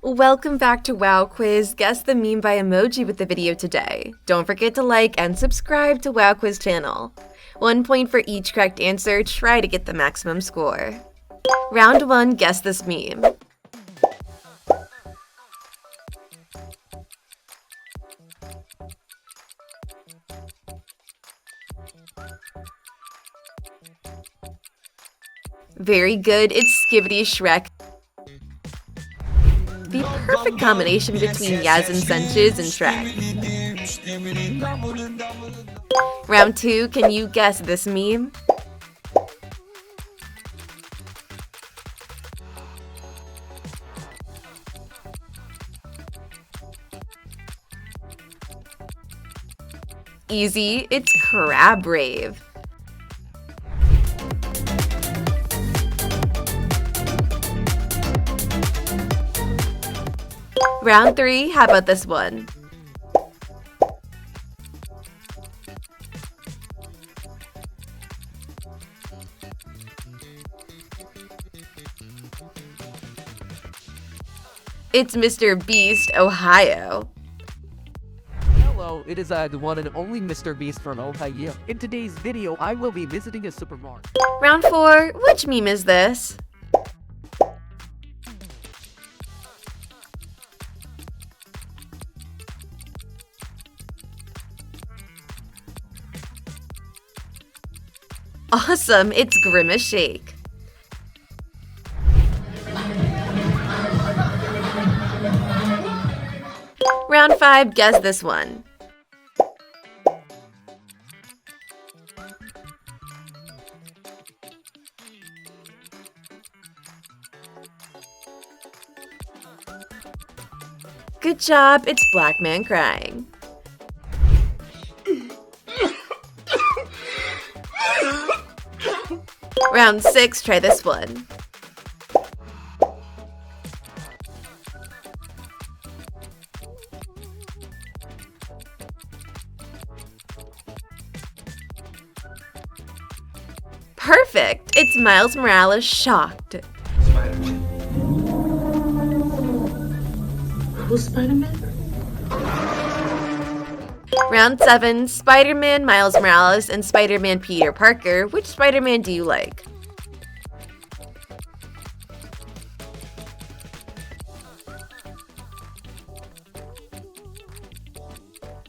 Welcome back to Wow Quiz. Guess the meme by Emoji with the video today. Don't forget to like and subscribe to Wow Quiz channel. 1 point for each correct answer. Try to get the maximum score. Round 1, guess this meme. Very good, it's Skibidi Shrek. The perfect combination between Yaz and Senches and Shrek. Round 2, can you guess this meme? Easy, it's Crab Rave. Round 3, how about this one? It's Mr. Beast, Ohio. Hello, it is the one and only Mr. Beast from Ohio. In today's video, I will be visiting a supermarket. Round 4, which meme is this? Awesome, it's Grimace Shake. Round 5, guess this one. Good job, it's Black Man Crying. Round 6, try this one. Perfect! It's Miles Morales shocked. Spider-Man. Who's Spider-Man? Round 7, Spider-Man, Miles Morales, and Spider-Man Peter Parker. Which Spider-Man do you like?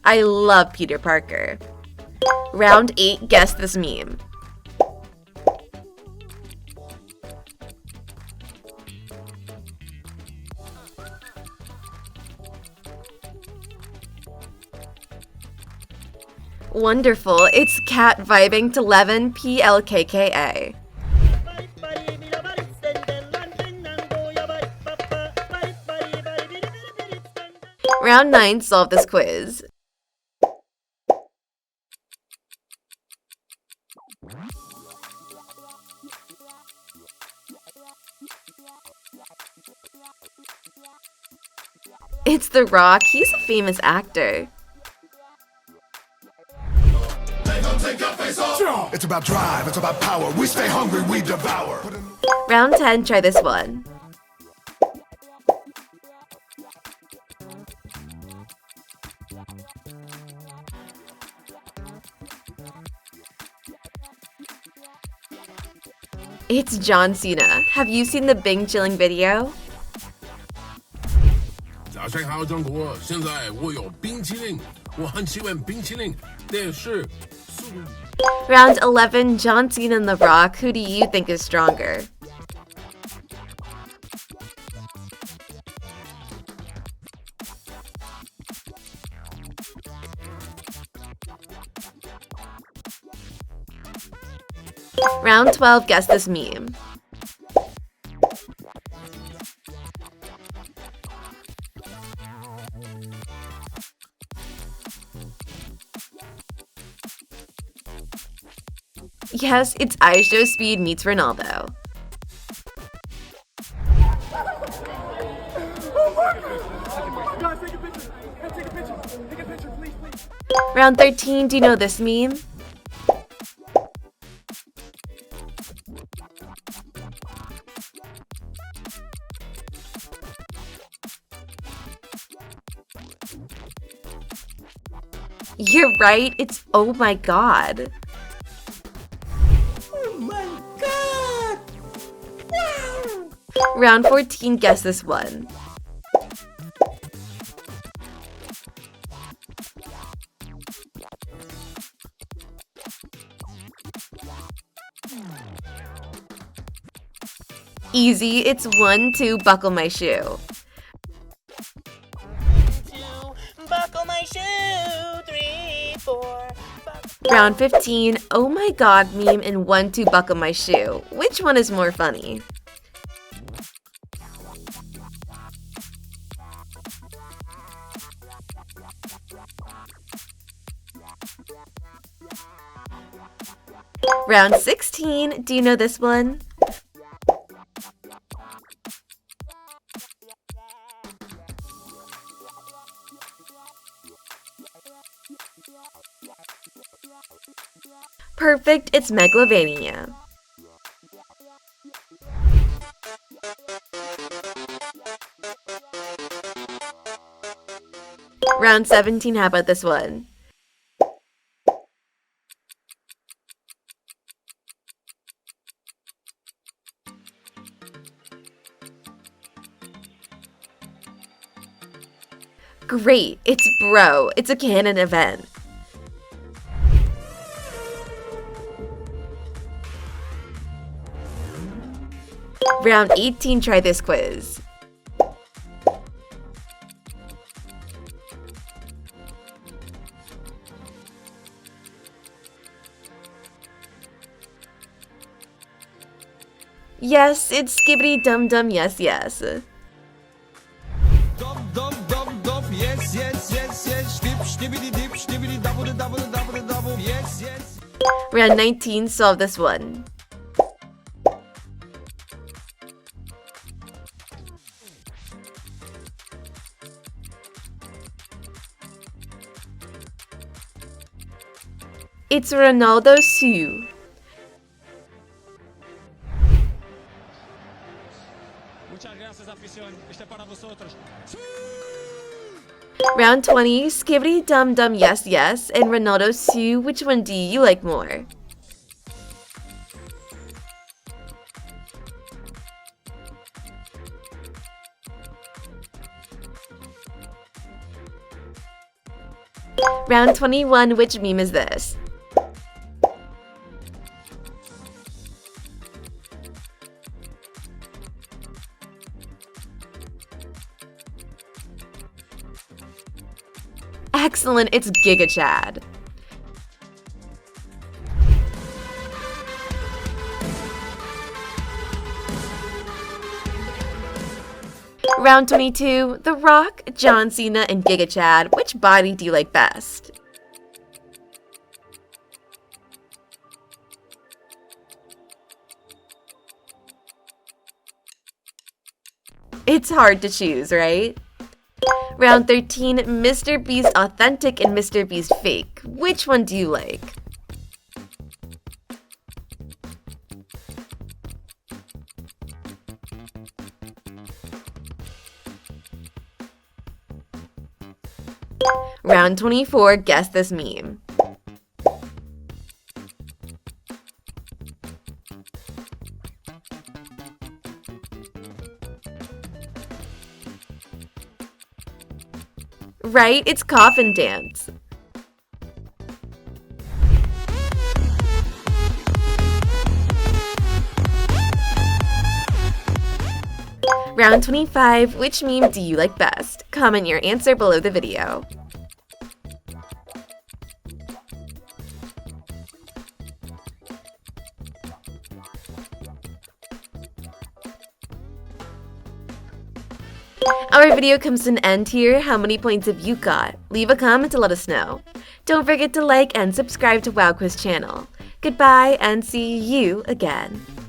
I love Peter Parker. Round 8, guess this meme. Wonderful, it's Cat vibing to Levin PLKKA. Round 9, solve this quiz. It's The Rock, he's a famous actor. It's about drive, it's about power. We stay hungry, we devour. Round 10, try this one. It's John Cena. Have you seen the Bing Chilling video? 早上好，中国！现在我有冰淇淋，我很喜欢冰淇淋，但是。 Round 11, John Cena and The Rock. Who do you think is stronger? Round 12, guess this meme. Yes, it's Aisho Speed meets Ronaldo. Round 13, do you know this meme? You're right, it's oh my god. Oh my god! Wow! Round 14, guess this one. Easy, it's 1, 2, buckle my shoe. Buckle my shoe, 3, 4. Round 15, oh my god meme and 1, 2, buckle my shoe. Which one is more funny? Round 16, do you know this one? Perfect, it's Megalovania. Round 17, how about this one? Great, it's Bro. It's a canon event. Round 18, try this quiz. Yes, it's Skibidi Dum Dum Yes Yes. Dum dum dum dum, yes yes yes yes, dip stibidi dip stibidi double double double double, yes yes. Round 19, solve this one. It's Ronaldo Sue. Round 20, Skibidi Dum Dum Yes Yes and Ronaldo Sue, which one do you like more? Round 21, which meme is this? Excellent, it's Giga Chad. Round 22, The Rock, John Cena, and Giga Chad. Which body do you like best? It's hard to choose, right? Round 13, Mr. Beast Authentic and Mr. Beast Fake. Which one do you like? Round 24, guess this meme. Right, it's Coffin Dance. Round 25, which meme do you like best? Comment your answer below the video. Our video comes to an end here. How many points have you got? Leave a comment to let us know. Don't forget to like and subscribe to WowQuiz channel. Goodbye and see you again.